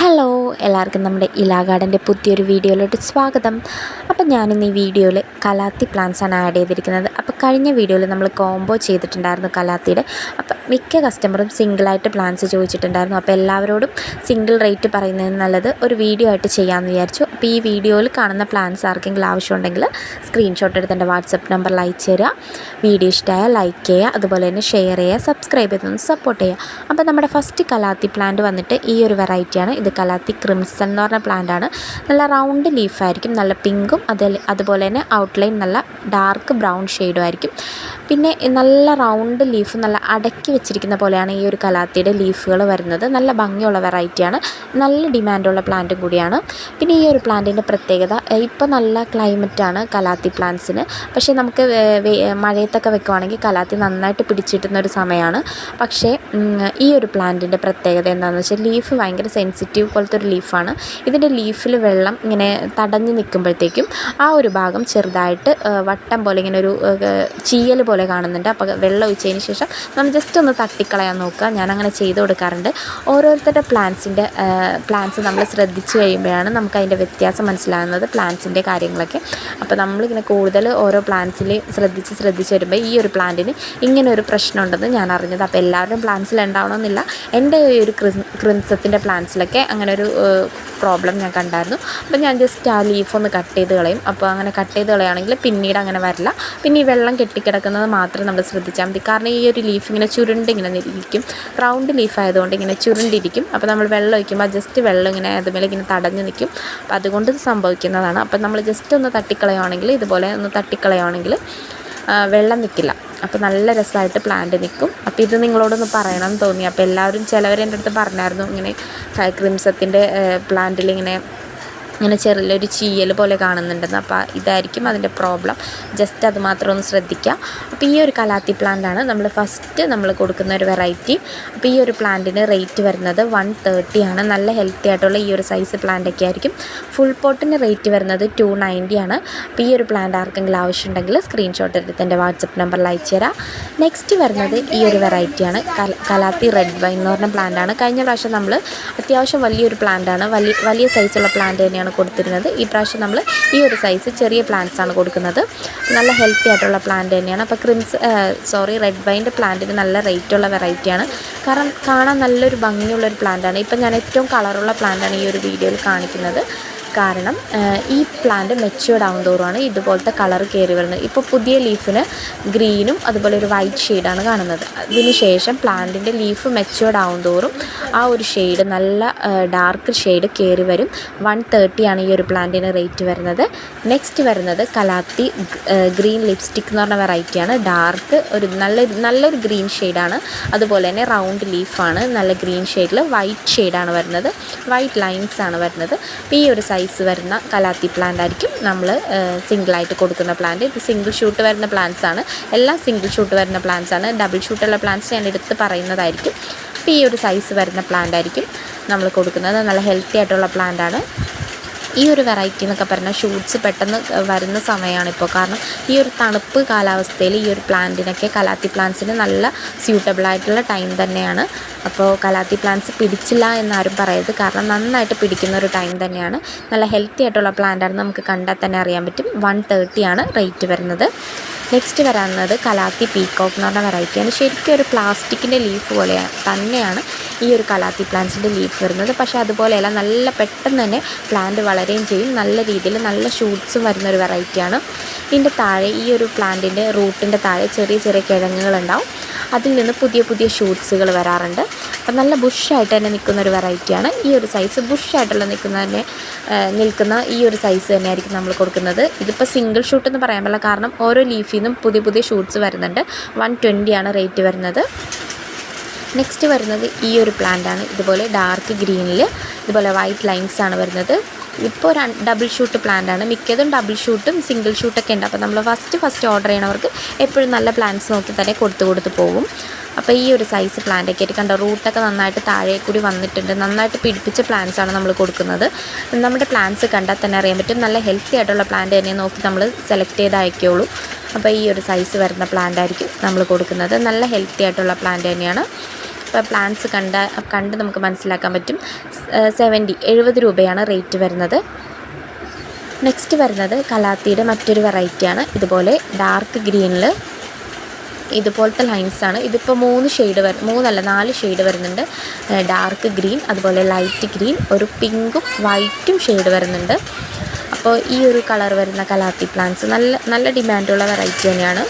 Hello എല്ലാവർക്കും നമ്മുടെ ഇലാ ഗാർഡൻ്റെ പുതിയൊരു വീഡിയോയിലോട്ട് സ്വാഗതം. അപ്പോൾ ഞാനിന്ന് ഈ വീഡിയോയിൽ കലാത്തി പ്ലാന്റ്സാണ് ആഡ് ചെയ്തിരിക്കുന്നത്. അപ്പോൾ കഴിഞ്ഞ വീഡിയോയിൽ നമ്മൾ കോംബോ ചെയ്തിട്ടുണ്ടായിരുന്നു കലാത്തിയുടെ. അപ്പോൾ മിക്ക കസ്റ്റമറും സിംഗിളായിട്ട് പ്ലാന്റ്സ് ചോദിച്ചിട്ടുണ്ടായിരുന്നു. അപ്പോൾ എല്ലാവരോടും സിംഗിൾ റേറ്റ് പറയുന്നതിന് നല്ലത് ഒരു വീഡിയോ ആയിട്ട് ചെയ്യാമെന്ന് വിചാരിച്ചു. അപ്പോൾ ഈ വീഡിയോയിൽ കാണുന്ന പ്ലാന്റ്സ് ആർക്കെങ്കിലും ആവശ്യമുണ്ടെങ്കിൽ സ്ക്രീൻഷോട്ട് എടുത്ത് എൻ്റെ വാട്സപ്പ് നമ്പറിൽ അയച്ചു തരിക. വീഡിയോ ഇഷ്ടമായാൽ ലൈക്ക് ചെയ്യുക, അതുപോലെ തന്നെ ഷെയർ ചെയ്യുക, സബ്സ്ക്രൈബ് ചെയ്തൊന്ന് സപ്പോർട്ട് ചെയ്യുക. അപ്പോൾ നമ്മുടെ ഫസ്റ്റ് കലാത്തി പ്ലാന്റ് വന്നിട്ട് ഈ ഒരു വെറൈറ്റിയാണ്. ഇത് കലാത്തി ക്രിംസൺ എന്ന് പറഞ്ഞ പ്ലാന്റാണ്. നല്ല റൗണ്ട് ലീഫായിരിക്കും, നല്ല പിങ്കും അതുപോലെ തന്നെ ഔട്ട്ലൈൻ നല്ല ഡാർക്ക് ബ്രൗൺ ഷെയ്ഡും ആയിരിക്കും. പിന്നെ നല്ല റൗണ്ട് ലീഫ് നല്ല അടക്കി വെച്ചിരിക്കുന്ന പോലെയാണ് ഈ ഒരു കലാത്തിയുടെ ലീഫുകൾ വരുന്നത്. നല്ല ഭംഗിയുള്ള വെറൈറ്റിയാണ്, നല്ല ഡിമാൻഡുള്ള പ്ലാന്റും കൂടിയാണ്. പിന്നെ ഈ ഒരു പ്ലാന്റിൻ്റെ പ്രത്യേകത, ഇപ്പോൾ നല്ല ക്ലൈമറ്റാണ് കലാത്തി പ്ലാന്റ്സിന്. പക്ഷേ നമുക്ക് മഴയത്തൊക്കെ വെക്കുവാണെങ്കിൽ കലാത്തി നന്നായിട്ട് പിടിച്ചിട്ടുന്നൊരു സമയമാണ്. പക്ഷേ ഈ ഒരു പ്ലാന്റിൻ്റെ പ്രത്യേകത എന്താണെന്ന് വെച്ചാൽ ലീഫ് ഭയങ്കര സെൻസിറ്റീവ് പോലത്തെ ഒരു ലീഫാണ്. ഇതിൻ്റെ ലീഫിൽ വെള്ളം ഇങ്ങനെ തടഞ്ഞു നിൽക്കുമ്പോഴത്തേക്കും ആ ഒരു ഭാഗം ചെറുതായിട്ട് വട്ടം പോലെ ഇങ്ങനെ ഒരു ചീയൽ പോലെ കാണുന്നുണ്ട്. അപ്പോൾ വെള്ളം ഒഴിച്ചതിന് ശേഷം നമ്മൾ ജസ്റ്റ് ഒന്ന് തട്ടിക്കളയാൻ നോക്കുക. ഞാനങ്ങനെ ചെയ്ത് കൊടുക്കാറുണ്ട്. ഓരോരുത്തരുടെ പ്ലാന്റ്സ് നമ്മൾ ശ്രദ്ധിച്ച് കഴിയുമ്പോഴാണ് നമുക്ക് അതിൻ്റെ വ്യത്യാസം മനസ്സിലാകുന്നത്, പ്ലാന്റ്സിൻ്റെ കാര്യങ്ങളൊക്കെ. അപ്പോൾ നമ്മളിങ്ങനെ കൂടുതൽ ഓരോ പ്ലാന്റ്സിൽ ശ്രദ്ധിച്ച് വരുമ്പോൾ ഈ ഒരു പ്ലാന്റിന് ഇങ്ങനെ ഒരു പ്രശ്നമുണ്ടെന്ന് ഞാൻ അറിഞ്ഞത്. അപ്പോൾ എല്ലാവരുടെയും പ്ലാന്റ്സിൽ ഉണ്ടാവണമെന്നില്ല. എൻ്റെ ഈ ഒരു ക്രിംസത്തിൻ്റെ പ്ലാന്റ്സിലൊക്കെ അങ്ങനെ ഒരു പ്രോബ്ലം ഞാൻ കണ്ടായിരുന്നു. അപ്പോൾ ഞാൻ ജസ്റ്റ് ആ ലീഫ് ഒന്ന് കട്ട് ചെയ്ത് കളയും. അപ്പോൾ അങ്ങനെ കട്ട് ചെയ്ത് കളയുകയാണെങ്കിൽ പിന്നീട് അങ്ങനെ വരില്ല. പിന്നെ ഈ വെള്ളം കെട്ടിക്കിടക്കുന്നത് മാത്രം നമ്മൾ ശ്രദ്ധിച്ചാൽ മതി. കാരണം ഈ ഒരു ലീഫ് ഇങ്ങനെ ചുരുണ്ടിങ്ങനെ ഇരിക്കും, റൗണ്ട് ലീഫ് ആയതുകൊണ്ട് ഇങ്ങനെ ചുരുണ്ടിരിക്കും. അപ്പോൾ നമ്മൾ വെള്ളം ഒഴിക്കുമ്പോൾ ജസ്റ്റ് വെള്ളം ഇങ്ങനെ അതുമേലെ ഇങ്ങനെ തടഞ്ഞു നിൽക്കും. അപ്പോൾ അതുകൊണ്ട് ഇത് സംഭവിക്കുന്നതാണ്. അപ്പോൾ നമ്മൾ ജസ്റ്റ് ഒന്ന് തട്ടിക്കളയുകയാണെങ്കിൽ, ഇതുപോലെ ഒന്ന് തട്ടിക്കളയുകയാണെങ്കിൽ വെള്ളം നിൽക്കില്ല. അപ്പോൾ നല്ല രസമായിട്ട് പ്ലാന്റ് നിൽക്കും. അപ്പോൾ ഇത് നിങ്ങളോടൊന്ന് പറയണമെന്ന് തോന്നി. അപ്പോൾ എല്ലാവരും ചിലവർ എൻ്റെ അടുത്ത് പറഞ്ഞായിരുന്നു ഇങ്ങനെ ക്രിംസത്തിൻ്റെ പ്ലാന്റിൽ ഇങ്ങനെ ചെറിയൊരു ചീയൽ പോലെ കാണുന്നുണ്ടെന്ന്. അപ്പോൾ ഇതായിരിക്കും അതിൻ്റെ പ്രോബ്ലം. ജസ്റ്റ് അത് മാത്രം ഒന്ന് ശ്രദ്ധിക്കുക. അപ്പോൾ ഈ ഒരു കലാത്തി പ്ലാന്റാണ് നമ്മൾ കൊടുക്കുന്ന ഒരു വെറൈറ്റി. അപ്പോൾ ഈ ഒരു പ്ലാന്റിന് റേറ്റ് വരുന്നത് 130 ആണ്. നല്ല ഹെൽത്തി ആയിട്ടുള്ള ഈ ഒരു സൈസ് പ്ലാന്റൊക്കെ ആയിരിക്കും. ഫുൾ പോട്ടിന് റേറ്റ് വരുന്നത് 290 ആണ്. അപ്പോൾ ഈ ഒരു പ്ലാന്റ് ആർക്കെങ്കിലും ആവശ്യമുണ്ടെങ്കിൽ സ്ക്രീൻഷോട്ട് എടുത്ത് എൻ്റെ വാട്സപ്പ് നമ്പറിൽ അയച്ചു തരാം. നെക്സ്റ്റ് വരുന്നത് ഈ ഒരു വെറൈറ്റിയാണ്, കലാത്തി റെഡ് വൈൻ എന്ന് പറഞ്ഞ പ്ലാന്റാണ്. കഴിഞ്ഞ പ്രാവശ്യം നമ്മൾ അത്യാവശ്യം വലിയൊരു പ്ലാന്റാണ്, വലിയ സൈസുള്ള പ്ലാന്റ് തന്നെയാണ് കൊടുത്തിരുന്നത്. ഈ പ്രാവശ്യം നമ്മൾ ഈ ഒരു സൈസ് ചെറിയ പ്ലാന്റ്സ് ആണ് കൊടുക്കുന്നത്. നല്ല ഹെൽത്തി ആയിട്ടുള്ള പ്ലാന്റ് തന്നെയാണ്. അപ്പോൾ റെഡ് വൈൻ്റെ പ്ലാന്റിന് നല്ല റേറ്റുള്ള വെറൈറ്റിയാണ്. കാരണം കാണാൻ നല്ലൊരു ഭംഗിയുള്ളൊരു പ്ലാന്റാണ്. ഇപ്പം ഞാൻ ഏറ്റവും കളറുള്ള പ്ലാന്റാണ് ഈ ഒരു വീഡിയോയിൽ കാണിക്കുന്നത്. കാരണം ഈ പ്ലാന്റ് മെച്യൂർഡ് ആവും തോറുമാണ് ഇതുപോലത്തെ കളർ കയറി വരുന്നത്. ഇപ്പോൾ പുതിയ ലീഫിന് ഗ്രീനും അതുപോലെ ഒരു വൈറ്റ് ഷെയ്ഡാണ് കാണുന്നത്. അതിന് ശേഷം പ്ലാന്റിൻ്റെ ലീഫ് മെച്യൂർഡ് ആവും തോറും ആ ഒരു ഷെയ്ഡ് നല്ല ഡാർക്ക് ഷെയ്ഡ് കയറി വരും. 130 ആണ് ഈ ഒരു പ്ലാന്റിന് റേറ്റ് വരുന്നത്. നെക്സ്റ്റ് വരുന്നത് കലാത്തി ഗ്രീൻ ലിപ്സ്റ്റിക് എന്ന് പറഞ്ഞ വെറൈറ്റിയാണ്. ഡാർക്ക് ഒരു നല്ലൊരു ഗ്രീൻ ഷെയ്ഡാണ്. അതുപോലെ തന്നെ റൗണ്ട് ലീഫാണ്, നല്ല ഗ്രീൻ ഷെയ്ഡിൽ വൈറ്റ് ഷെയ്ഡാണ് വരുന്നത്, വൈറ്റ് ലൈൻസ് ആണ് വരുന്നത്. അപ്പോൾ ഈ ഒരു സൈസ് വരുന്ന കലാത്തി പ്ലാന്റ് ആയിരിക്കും നമ്മൾ സിംഗിളായിട്ട് കൊടുക്കുന്ന പ്ലാന്റ്. ഇത് സിംഗിൾ ഷൂട്ട് വരുന്ന പ്ലാന്റ്സ് ആണ്, എല്ലാം സിംഗിൾ ഷൂട്ട് വരുന്ന പ്ലാന്റ്സ് ആണ്. ഡബിൾ ഷൂട്ടുള്ള പ്ലാന്റ്സ് ഞാൻ എടുത്ത് പറയുന്നതായിരിക്കും. അപ്പോൾ ഈ ഒരു സൈസ് വരുന്ന പ്ലാന്റ് ആയിരിക്കും നമ്മൾ കൊടുക്കുന്നത്. നല്ല ഹെൽത്തി ആയിട്ടുള്ള പ്ലാന്റ് ആണ്. ഈ ഒരു വെറൈറ്റി എന്നൊക്കെ പറഞ്ഞാൽ ഷൂട്ട്സ് പെട്ടെന്ന് വരുന്ന സമയമാണ് ഇപ്പോൾ. കാരണം ഈ ഒരു തണുപ്പ് കാലാവസ്ഥയിൽ ഈ ഒരു പ്ലാന്റിനൊക്കെ, കലാത്തി പ്ലാന്റ്സിന് നല്ല സ്യൂട്ടബിളായിട്ടുള്ള ടൈം തന്നെയാണ്. അപ്പോൾ കലാത്തി പ്ലാന്റ്സ് പിടിച്ചില്ല എന്നാരും പറയരുത്, കാരണം നന്നായിട്ട് പിടിക്കുന്ന ഒരു ടൈം തന്നെയാണ്. നല്ല ഹെൽത്തി ആയിട്ടുള്ള പ്ലാന്റാണ്, നമുക്ക് കണ്ടാൽ തന്നെ അറിയാൻ പറ്റും. 130 ആണ് റേറ്റ് വരുന്നത്. നെക്സ്റ്റ് വരാവുന്നത് കലാത്തി പീക്കോക്ക് എന്ന് പറഞ്ഞ വെറൈറ്റിയാണ്. ശരിക്കും ഒരു പ്ലാസ്റ്റിക്കിൻ്റെ ലീഫ് പോലെ തന്നെയാണ് ഈ ഒരു കലാത്തി പ്ലാന്റ്സിൻ്റെ ലീഫ് വരുന്നത്. പക്ഷേ അതുപോലെയല്ല, നല്ല പെട്ടെന്ന് തന്നെ പ്ലാന്റ് വളരുകയും ചെയ്യും. നല്ല രീതിയിൽ നല്ല ഷൂട്ട്സും വരുന്നൊരു വെറൈറ്റിയാണ്. ഇതിൻ്റെ താഴെ, ഈ ഒരു പ്ലാന്റിൻ്റെ റൂട്ടിൻ്റെ താഴെ ചെറിയ ചെറിയ കിഴങ്ങുകളുണ്ടാവും. അതിൽ നിന്ന് പുതിയ ഷൂട്ട്സുകൾ വരാറുണ്ട്. അപ്പം നല്ല ബുഷായിട്ട് തന്നെ നിൽക്കുന്ന ഒരു വെറൈറ്റിയാണ്. ഈ ഒരു സൈസ് ബുഷായിട്ടുള്ള നിൽക്കുന്ന ഈ ഒരു സൈസ് തന്നെയായിരിക്കും നമ്മൾ കൊടുക്കുന്നത്. ഇതിപ്പോൾ സിംഗിൾ ഷൂട്ട് എന്ന് പറയാൻ പറ്റില്ല, കാരണം ഓരോ ലീഫിൽ നിന്നും പുതിയ ഷൂട്ട്സ് വരുന്നുണ്ട്. 120 ആണ് റേറ്റ് വരുന്നത്. നെക്സ്റ്റ് വരുന്നത് ഈ ഒരു പ്ലാന്റാണ്. ഇതുപോലെ ഡാർക്ക് ഗ്രീനിൽ ഇതുപോലെ വൈറ്റ് ലൈൻസ് ആണ് വരുന്നത്. ഇപ്പോൾ ഡബിൾ ഷൂട്ട് പ്ലാന്റാണ്. മിക്കതും ഡബിൾ ഷൂട്ടും സിംഗിൾ ഷൂട്ടൊക്കെ ഉണ്ട്. അപ്പോൾ നമ്മൾ ഫസ്റ്റ് ഓർഡർ ചെയ്യണവർക്ക് എപ്പോഴും നല്ല പ്ലാന്റ്സ് നോക്കി തന്നെ കൊടുത്ത് പോകും. അപ്പോൾ ഈ ഒരു സൈസ് പ്ലാന്റൊക്കെ ആയിട്ട് കണ്ടോ, റൂട്ടൊക്കെ നന്നായിട്ട് താഴെ കൂടി വന്നിട്ടുണ്ട്. നന്നായിട്ട് പിടിപ്പിച്ച പ്ലാന്റ്സാണ് നമ്മൾ കൊടുക്കുന്നത്. നമ്മുടെ പ്ലാന്റ്സ് കണ്ടാൽ തന്നെ അറിയാൻ പറ്റും. നല്ല ഹെൽത്തി ആയിട്ടുള്ള പ്ലാന്റ് തന്നെ നോക്കി നമ്മൾ സെലക്ട് ചെയ്ത് അയക്കുകയുള്ളൂ. അപ്പോൾ ഈ ഒരു സൈസ് വരുന്ന പ്ലാന്റ് ആയിരിക്കും നമ്മൾ കൊടുക്കുന്നത്. നല്ല ഹെൽത്തി ആയിട്ടുള്ള പ്ലാന്റ് തന്നെയാണ്. ഇപ്പോൾ പ്ലാന്റ്സ് കണ്ട് നമുക്ക് മനസ്സിലാക്കാൻ പറ്റും. 70 രൂപയാണ് റേറ്റ് വരുന്നത്. നെക്സ്റ്റ് വരുന്നത് കലാത്തിയുടെ മറ്റൊരു വെറൈറ്റിയാണ്. ഇതുപോലെ ഡാർക്ക് ഗ്രീനിൽ ഇതുപോലത്തെ ലൈൻസാണ്. ഇതിപ്പോൾ 4 ഷെയ്ഡ് വരുന്നുണ്ട്. ഡാർക്ക് ഗ്രീൻ, അതുപോലെ ലൈറ്റ് ഗ്രീൻ, ഒരു പിങ്കും വൈറ്റും ഷെയ്ഡ് വരുന്നുണ്ട്. അപ്പോൾ ഈ ഒരു കളർ വരുന്ന കലാത്തി പ്ലാന്റ്സ് നല്ല ഡിമാൻഡുള്ള വെറൈറ്റി തന്നെയാണ്.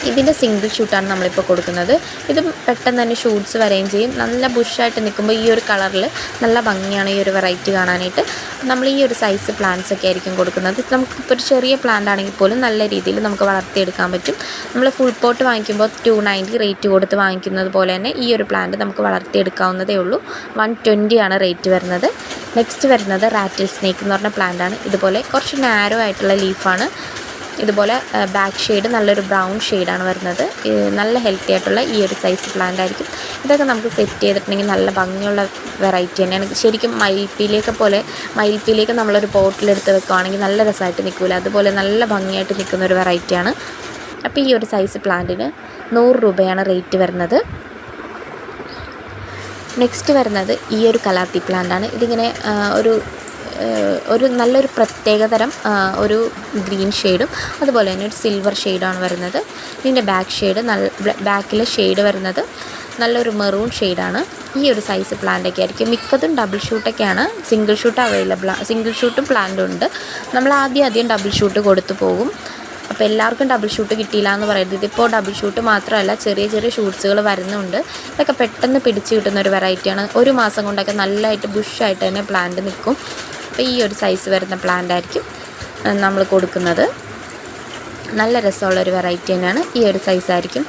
ഇതിൻ്റെ സിംഗിൾ ഷൂട്ടാണ് നമ്മളിപ്പോൾ കൊടുക്കുന്നത്. ഇത് പെട്ടെന്ന് തന്നെ ഷൂട്ട്സ് വരെയും ചെയ്യും. നല്ല ബുഷായിട്ട് നിൽക്കുമ്പോൾ ഈ ഒരു കളറിൽ നല്ല ഭംഗിയാണ് ഈ ഒരു വെറൈറ്റി കാണാനായിട്ട്. നമ്മൾ ഈ ഒരു സൈസ് പ്ലാന്റ്സ് ഒക്കെ ആയിരിക്കും കൊടുക്കുന്നത്. നമുക്കിപ്പോൾ ഒരു ചെറിയ പ്ലാന്റ് ആണെങ്കിൽ പോലും നല്ല രീതിയിൽ നമുക്ക് വളർത്തിയെടുക്കാൻ പറ്റും. നമ്മൾ ഫുൾ പോട്ട് വാങ്ങിക്കുമ്പോൾ 290 റേറ്റ് കൊടുത്ത് വാങ്ങിക്കുന്നത് പോലെ തന്നെ ഈ ഒരു പ്ലാന്റ് നമുക്ക് വളർത്തിയെടുക്കാവുന്നതേ ഉള്ളൂ. 120 ആണ് റേറ്റ് വരുന്നത്. നെക്സ്റ്റ് വരുന്നത് റാറ്റിൽ സ്നേക്ക് എന്ന് പറഞ്ഞ പ്ലാന്റാണ്. ഇതുപോലെ കുറച്ച് നാരോ ആയിട്ടുള്ള ലീഫാണ്. ഇതുപോലെ ബാക്ക് ഷെയ്ഡ് നല്ലൊരു ബ്രൗൺ ഷെയ്ഡാണ് വരുന്നത്. നല്ല ഹെൽത്തി ആയിട്ടുള്ള ഈ ഒരു സൈസ് പ്ലാന്റ് ആയിരിക്കും. ഇതൊക്കെ നമുക്ക് സെറ്റ് ചെയ്തിട്ടുണ്ടെങ്കിൽ നല്ല ഭംഗിയുള്ള വെറൈറ്റി തന്നെയാണ്. ശരിക്കും മയിൽപ്പീലേക്ക് നമ്മളൊരു പോട്ടിലെടുത്ത് വെക്കുകയാണെങ്കിൽ നല്ല രസമായിട്ട് നിൽക്കില്ല, അതുപോലെ നല്ല ഭംഗിയായിട്ട് നിൽക്കുന്ന ഒരു വെറൈറ്റിയാണ്. അപ്പോൾ ഈ ഒരു സൈസ് പ്ലാന്റിന് 100 രൂപയാണ് റേറ്റ് വരുന്നത്. നെക്സ്റ്റ് വരുന്നത് ഈ ഒരു കലാത്തി പ്ലാന്റാണ്. ഇതിങ്ങനെ ഒരു നല്ലൊരു പ്രത്യേകതരം ഒരു ഗ്രീൻ ഷെയ്ഡും അതുപോലെ തന്നെ ഒരു സിൽവർ ഷെയ്ഡാണ് വരുന്നത്. ഇതിൻ്റെ ബാക്കിലെ ഷെയ്ഡ് വരുന്നത് നല്ലൊരു മെറൂൺ ഷെയ്ഡാണ്. ഈ ഒരു സൈസ് പ്ലാന്റൊക്കെ ആയിരിക്കും. മിക്കതും ഡബിൾ ഷൂട്ടൊക്കെയാണ്. സിംഗിൾ ഷൂട്ട് സിംഗിൾ ഷൂട്ടും പ്ലാന്റും ഉണ്ട്. നമ്മൾ ആദ്യം ഡബിൾ ഷൂട്ട് കൊടുത്തു പോകും. അപ്പോൾ എല്ലാവർക്കും ഡബിൾ ഷൂട്ട് കിട്ടിയില്ല എന്ന് പറയുന്നത്. ഇതിപ്പോൾ ഡബിൾ ഷൂട്ട് മാത്രമല്ല, ചെറിയ ഷൂട്ട്സുകൾ വരുന്നുണ്ട്. ഇതൊക്കെ പെട്ടെന്ന് പിടിച്ച് കിട്ടുന്ന ഒരു വെറൈറ്റിയാണ്. ഒരു മാസം കൊണ്ടൊക്കെ നല്ലതായിട്ട് ബുഷായിട്ട് തന്നെ പ്ലാന്റ് നിൽക്കും. അപ്പോൾ ഈ ഒരു സൈസ് വരുന്ന പ്ലാന്റ് ആയിരിക്കും നമ്മൾ കൊടുക്കുന്നത്. നല്ല രസമുള്ളൊരു വെറൈറ്റി തന്നെയാണ്. ഈ ഒരു സൈസ് ആയിരിക്കും.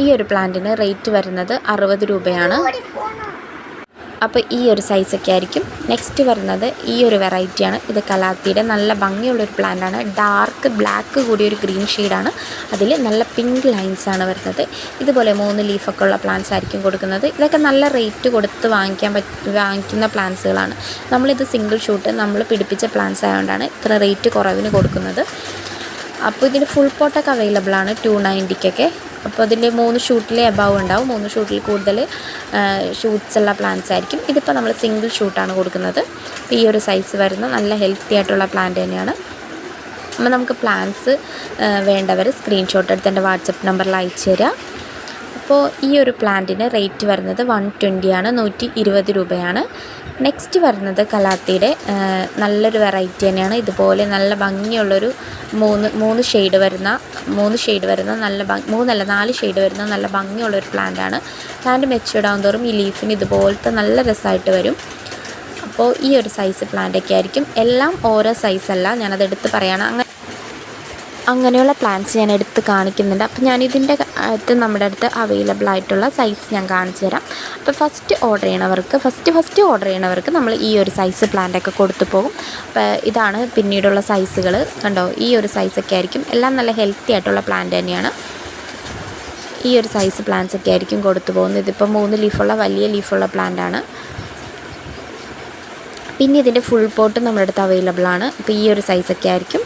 ഈ ഒരു പ്ലാന്റിന് റേറ്റ് വരുന്നത് 60 രൂപയാണ്. അപ്പോൾ ഈ ഒരു സൈസൊക്കെ ആയിരിക്കും. നെക്സ്റ്റ് വരുന്നത് ഈ ഒരു വെറൈറ്റിയാണ്. ഇത് കലാത്തിയുടെ നല്ല ഭംഗിയുള്ളൊരു പ്ലാന്റാണ്. ഡാർക്ക് ബ്ലാക്ക് കൂടിയൊരു ഗ്രീൻ ഷെയ്ഡാണ്. അതിൽ നല്ല പിങ്ക് ലൈൻസാണ് വരുന്നത്. ഇതുപോലെ 3 ലീഫൊക്കെ ഉള്ള പ്ലാന്റ്സ് ആയിരിക്കും കൊടുക്കുന്നത്. ഇതൊക്കെ നല്ല റേറ്റ് കൊടുത്ത് വാങ്ങിക്കുന്ന പ്ലാന്റ്സുകളാണ്. നമ്മളിത് സിംഗിൾ ഷൂട്ട് നമ്മൾ പിടിപ്പിച്ച പ്ലാന്റ്സ് ആയതുകൊണ്ടാണ് ഇത്ര റേറ്റ് കുറവിന് കൊടുക്കുന്നത്. അപ്പോൾ ഇതിൻ്റെ ഫുൾ പോട്ടൊക്കെ അവൈലബിൾ ആണ് 290-ക്കൊക്കെ. അപ്പോൾ അതിൻ്റെ 3 ഷൂട്ടിലെ എബവ് ഉണ്ടാവും. 3 ഷൂട്ടിൽ കൂടുതൽ ഷൂട്ട്സ് ഉള്ള പ്ലാന്റ്സ് ആയിരിക്കും. ഇതിപ്പോൾ നമ്മൾ സിംഗിൾ ഷൂട്ടാണ് കൊടുക്കുന്നത്. അപ്പോൾ ഈ ഒരു സൈസ് വരുന്ന നല്ല ഹെൽത്തി ആയിട്ടുള്ള പ്ലാന്റ് തന്നെയാണ്. അപ്പോൾ നമുക്ക് പ്ലാന്റ്സ് വേണ്ടവർ സ്ക്രീൻഷോട്ട് എടുത്ത് എൻ്റെ വാട്സപ്പ് നമ്പറിൽ അയച്ചു തരിക. അപ്പോൾ ഈ ഒരു പ്ലാന്റിന് റേറ്റ് വരുന്നത് 120 ആണ്. 120 രൂപയാണ്. നെക്സ്റ്റ് വരുന്നത് കലാത്തിയുടെ നല്ലൊരു വെറൈറ്റി തന്നെയാണ്. ഇതുപോലെ നല്ല ഭംഗിയുള്ളൊരു 3 ഷെയ്ഡ് വരുന്ന 4 ഷെയ്ഡ് വരുന്ന നല്ല ഭംഗിയുള്ളൊരു പ്ലാന്റാണ്. പ്ലാന്റ് മെച്യൂർഡ് ആകും തോറും ഈ ലീഫിന് ഇതുപോലത്തെ നല്ല രസമായിട്ട് വരും. അപ്പോൾ ഈ ഒരു സൈസ് പ്ലാന്റൊക്കെ ആയിരിക്കും. എല്ലാം ഓരോ സൈസല്ല, ഞാനത് എടുത്ത് പറയുകയാണ്. അങ്ങനെയുള്ള പ്ലാന്റ്സ് ഞാൻ എടുത്ത് കാണിക്കുന്നുണ്ട്. അപ്പോൾ ഞാനിതിൻ്റെ നമ്മുടെ അടുത്ത് അവൈലബിൾ ആയിട്ടുള്ള സൈസ് ഞാൻ കാണിച്ചു തരാം. അപ്പോൾ ഫസ്റ്റ് ഓർഡർ ചെയ്യണവർക്ക് നമ്മൾ ഈ ഒരു സൈസ് പ്ലാന്റൊക്കെ കൊടുത്തു പോകും. അപ്പോൾ ഇതാണ് പിന്നീടുള്ള സൈസുകൾ. കണ്ടോ, ഈ ഒരു സൈസൊക്കെ ആയിരിക്കും. എല്ലാം നല്ല ഹെൽത്തി ആയിട്ടുള്ള പ്ലാന്റ് തന്നെയാണ്. ഈ ഒരു സൈസ് പ്ലാന്റ്സൊക്കെ ആയിരിക്കും കൊടുത്തു പോകുന്നത്. ഇതിപ്പോൾ 3 ലീഫുള്ള വലിയ ലീഫുള്ള പ്ലാന്റാണ്. പിന്നെ ഇതിൻ്റെ ഫുൾ പോട്ട് നമ്മുടെ അടുത്ത് അവൈലബിൾ ആണ്. അപ്പോൾ ഈ ഒരു സൈസൊക്കെ ആയിരിക്കും.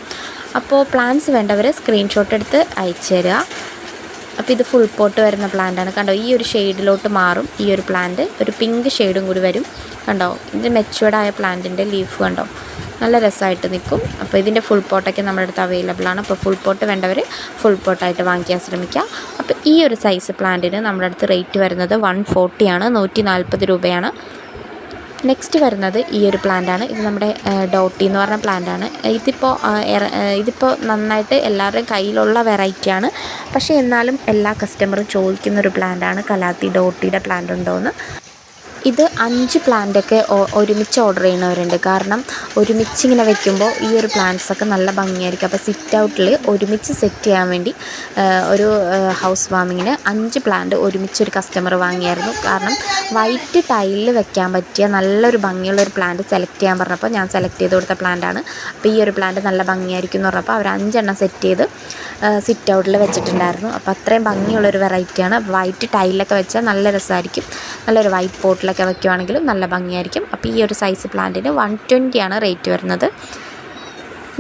അപ്പോൾ പ്ലാന്റ്സ് വേണ്ടവർ സ്ക്രീൻഷോട്ട് എടുത്ത് അയച്ചു തരിക. അപ്പോൾ ഇത് ഫുൾ പോട്ട് വരുന്ന പ്ലാന്റാണ്. കണ്ടോ, ഈ ഒരു ഷെയ്ഡിലോട്ട് മാറും. ഈ ഒരു പ്ലാന്റ് ഒരു പിങ്ക് ഷെയ്ഡും കൂടി വരും. കണ്ടോ, ഇത് മെച്യൂർഡായ പ്ലാന്റിൻ്റെ ലീഫ് കണ്ടോ, നല്ല രസമായിട്ട് നിൽക്കും. അപ്പോൾ ഇതിൻ്റെ ഫുൾ പോട്ടൊക്കെ നമ്മുടെ അടുത്ത് അവൈലബിൾ ആണ്. അപ്പോൾ ഫുൾ പോട്ട് വേണ്ടവർ ഫുൾ പോട്ടായിട്ട് വാങ്ങിക്കാൻ ശ്രമിക്കുക. അപ്പോൾ ഈ ഒരു സൈസ് പ്ലാന്റിന് നമ്മുടെ അടുത്ത് റേറ്റ് വരുന്നത് 140 ആണ്. 140 രൂപയാണ്. നെക്സ്റ്റ് വരുന്നത് ഈ ഒരു പ്ലാന്റാണ്. ഇത് നമ്മുടെ ഡോട്ടി എന്ന് പറഞ്ഞ പ്ലാന്റാണ്. ഇതിപ്പോൾ നന്നായിട്ട് എല്ലാവരുടെയും കയ്യിലുള്ള വെറൈറ്റിയാണ്. പക്ഷേ എന്നാലും എല്ലാ കസ്റ്റമറും ചോദിക്കുന്നൊരു പ്ലാന്റാണ് കലാത്തി ഡോട്ടിയുടെ പ്ലാന്റ് ഉണ്ടോയെന്ന്. ഇത് 5 പ്ലാന്റൊക്കെ ഒരുമിച്ച് ഓർഡർ ചെയ്യുന്നവരുണ്ട്. കാരണം ഒരുമിച്ച് ഇങ്ങനെ വെക്കുമ്പോൾ ഈ ഒരു പ്ലാന്റ്സൊക്കെ നല്ല ഭംഗിയായിരിക്കും. അപ്പോൾ സിറ്റ് ഔട്ടിൽ ഒരുമിച്ച് സെറ്റ് ചെയ്യാൻ വേണ്ടി ഒരു ഹൗസ് വാമിങ്ങിന് 5 പ്ലാന്റ് ഒരുമിച്ചൊരു കസ്റ്റമർ വാങ്ങിയായിരുന്നു. കാരണം വൈറ്റ് ടൈലിൽ വെക്കാൻ പറ്റിയ നല്ലൊരു ഭംഗിയുള്ളൊരു പ്ലാന്റ് സെലക്ട് ചെയ്യാൻ പറഞ്ഞപ്പോൾ ഞാൻ സെലക്ട് ചെയ്ത് കൊടുത്ത പ്ലാന്റാണ്. അപ്പോൾ ഈ ഒരു പ്ലാന്റ് നല്ല ഭംഗിയായിരിക്കും എന്ന് പറഞ്ഞപ്പോൾ അവർ 5 എണ്ണം സെറ്റ് ചെയ്ത് സിറ്റ് ഔട്ടിൽ വെച്ചിട്ടുണ്ടായിരുന്നു. അപ്പോൾ അത്രയും ഭംഗിയുള്ളൊരു വെറൈറ്റിയാണ്. വൈറ്റ് ടൈലൊക്കെ വെച്ചാൽ നല്ല രസമായിരിക്കും. നല്ലൊരു വൈറ്റ് പോട്ടിലൊക്കെ വെക്കുകയാണെങ്കിലും നല്ല ഭംഗിയായിരിക്കും. അപ്പോൾ ഈ ഒരു സൈസ് പ്ലാന്റിന് 120 ആണ് റേറ്റ് വരുന്നത്.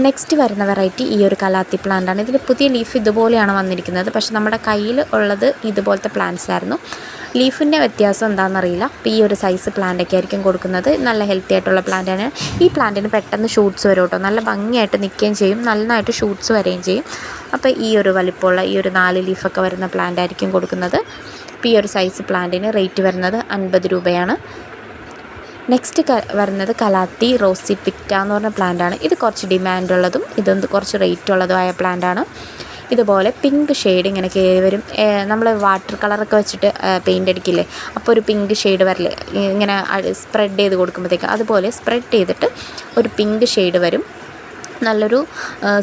നെക്സ്റ്റ് വരുന്ന വെറൈറ്റി ഈ ഒരു കലാത്തി പ്ലാന്റാണ്. ഇതിൽ പുതിയ ലീഫ് ഇതുപോലെയാണ് വന്നിരിക്കുന്നത്. പക്ഷെ നമ്മുടെ കയ്യിൽ ഉള്ളത് ഇതുപോലത്തെ പ്ലാന്റ്സ് ആയിരുന്നു. ലീഫിൻ്റെ വ്യത്യാസം എന്താണെന്നറിയില്ല. അപ്പോൾ ഈ ഒരു സൈസ് പ്ലാന്റൊക്കെ ആയിരിക്കും കൊടുക്കുന്നത്. നല്ല ഹെൽത്തി ആയിട്ടുള്ള പ്ലാന്റാണ്. ഈ പ്ലാന്റിന് പെട്ടെന്ന് ഷൂട്ട്സ് വരും കേട്ടോ. നല്ല ഭംഗിയായിട്ട് നിൽക്കുകയും ചെയ്യും, നന്നായിട്ട് ഷൂട്ട്സ് വരികയും ചെയ്യും. അപ്പോൾ ഈ ഒരു വലിപ്പമുള്ള ഈ ഒരു 4 ലീഫൊക്കെ വരുന്ന പ്ലാന്റ് ആയിരിക്കും കൊടുക്കുന്നത്. അപ്പോൾ ഈ ഒരു സൈസ് പ്ലാന്റിന് റേറ്റ് വരുന്നത് 50 രൂപയാണ്. നെക്സ്റ്റ് വരുന്നത് കലാത്തി റോസി പിക്റ്റ എന്ന് പറഞ്ഞ പ്ലാന്റാണ്. ഇത് കുറച്ച് ഡിമാൻഡുള്ളതും ഇതൊന്ന് കുറച്ച് റേറ്റ് ഉള്ളതുമായ പ്ലാന്റാണ്. ഇതുപോലെ പിങ്ക് ഷെയ്ഡ് ഇങ്ങനെ കയറി വരും. നമ്മൾ വാട്ടർ കളറൊക്കെ വെച്ചിട്ട് പെയിൻ്റ് അടിക്കില്ലേ, അപ്പോൾ ഒരു പിങ്ക് ഷെയ്ഡ് വരില്ലേ ഇങ്ങനെ സ്പ്രെഡ് ചെയ്ത് കൊടുക്കുമ്പോഴത്തേക്ക്, അതുപോലെ സ്പ്രെഡ് ചെയ്തിട്ട് ഒരു പിങ്ക് ഷെയ്ഡ് വരും. നല്ലൊരു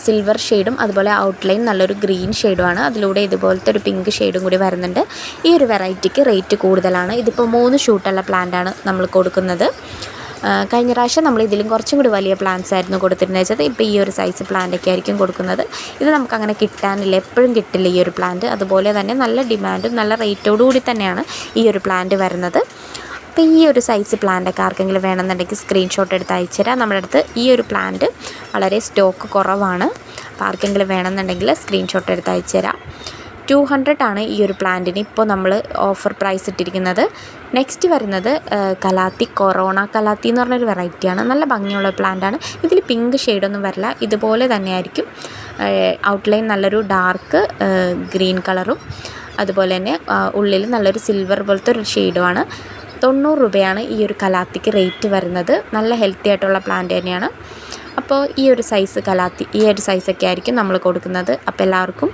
സിൽവർ ഷെയ്ഡും അതുപോലെ ഔട്ട്ലൈൻ നല്ലൊരു ഗ്രീൻ ഷെയ്ഡുമാണ്. അതിലൂടെ ഇതുപോലത്തെ ഒരു പിങ്ക് ഷെയ്ഡും കൂടി വരുന്നുണ്ട്. ഈ ഒരു വെറൈറ്റിക്ക് റേറ്റ് കൂടുതലാണ്. ഇതിപ്പോൾ 3 ഷൂട്ടുള്ള പ്ലാന്റാണ് നമ്മൾ കൊടുക്കുന്നത്. കഴിഞ്ഞ പ്രാവശ്യം നമ്മൾ ഇതിലും കുറച്ചും കൂടി വലിയ പ്ലാന്റ്സ് ആയിരുന്നു കൊടുത്തിരുന്നത് വെച്ചത്. ഇപ്പോൾ ഈ ഒരു സൈസ് പ്ലാന്റൊക്കെ ആയിരിക്കും കൊടുക്കുന്നത്. ഇത് നമുക്കങ്ങനെ കിട്ടാനില്ല, എപ്പോഴും കിട്ടില്ല ഈ ഒരു പ്ലാന്റ്. അതുപോലെ തന്നെ നല്ല ഡിമാൻഡും നല്ല റേറ്റോടുകൂടി തന്നെയാണ് ഈ ഒരു പ്ലാന്റ് വരുന്നത്. അപ്പോൾ ഈ ഒരു സൈസ് പ്ലാന്റൊക്കെ ആർക്കെങ്കിലും വേണമെന്നുണ്ടെങ്കിൽ സ്ക്രീൻഷോട്ട് എടുത്ത് അയച്ചു തരാം. നമ്മുടെ അടുത്ത് ഈ ഒരു പ്ലാന്റ് വളരെ സ്റ്റോക്ക് കുറവാണ്. അപ്പോൾ ആർക്കെങ്കിലും വേണമെന്നുണ്ടെങ്കിൽ സ്ക്രീൻഷോട്ട് എടുത്ത് അയച്ചു തരാം. 200 ആണ് ഈ ഒരു പ്ലാന്റിന് ഇപ്പോൾ നമ്മൾ ഓഫർ പ്രൈസ് ഇട്ടിരിക്കുന്നത്. നെക്സ്റ്റ് വരുന്നത് കലാത്തി കൊറോണ കലാത്തി എന്ന് പറഞ്ഞൊരു വെറൈറ്റിയാണ്. നല്ല ഭംഗിയുള്ള പ്ലാന്റാണ്. ഇതിൽ പിങ്ക് ഷെയ്ഡൊന്നും വരില്ല, ഇതുപോലെ തന്നെയായിരിക്കും. ഔട്ട്ലൈൻ നല്ലൊരു ഡാർക്ക് ഗ്രീൻ കളറും അതുപോലെ തന്നെ ഉള്ളിൽ നല്ലൊരു സിൽവർ പോലത്തെ ഒരു ഷെയ്ഡുമാണ്. 90 രൂപയാണ് ഈ ഒരു കലാത്തിക്ക് റേറ്റ് വരുന്നത്. നല്ല ഹെൽത്തി ആയിട്ടുള്ള പ്ലാന്റ് തന്നെയാണ്. അപ്പോൾ ഈ ഒരു സൈസ് കലാത്തി ഈ ഒരു സൈസൊക്കെ ആയിരിക്കും നമ്മൾ കൊടുക്കുന്നത്. അപ്പോൾ എല്ലാവർക്കും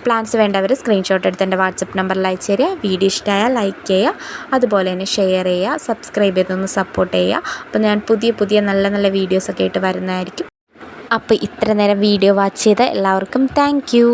പ്ലാന്റ്സ് വേണ്ടവർ സ്ക്രീൻഷോട്ട് എടുത്ത് എൻ്റെ വാട്സപ്പ് നമ്പറിൽ അയച്ചു തരിക. വീഡിയോ ഇഷ്ടമായാൽ ലൈക്ക് ചെയ്യുക, അതുപോലെ തന്നെ ഷെയർ ചെയ്യുക, സബ്സ്ക്രൈബ് ചെയ്തൊന്ന് സപ്പോർട്ട് ചെയ്യുക. അപ്പോൾ ഞാൻ പുതിയ നല്ല നല്ല വീഡിയോസൊക്കെ ആയിട്ട് വരുന്നതായിരിക്കും. അപ്പോൾ ഇത്ര നേരം വീഡിയോ വാച്ച് ചെയ്ത എല്ലാവർക്കും താങ്ക് യു.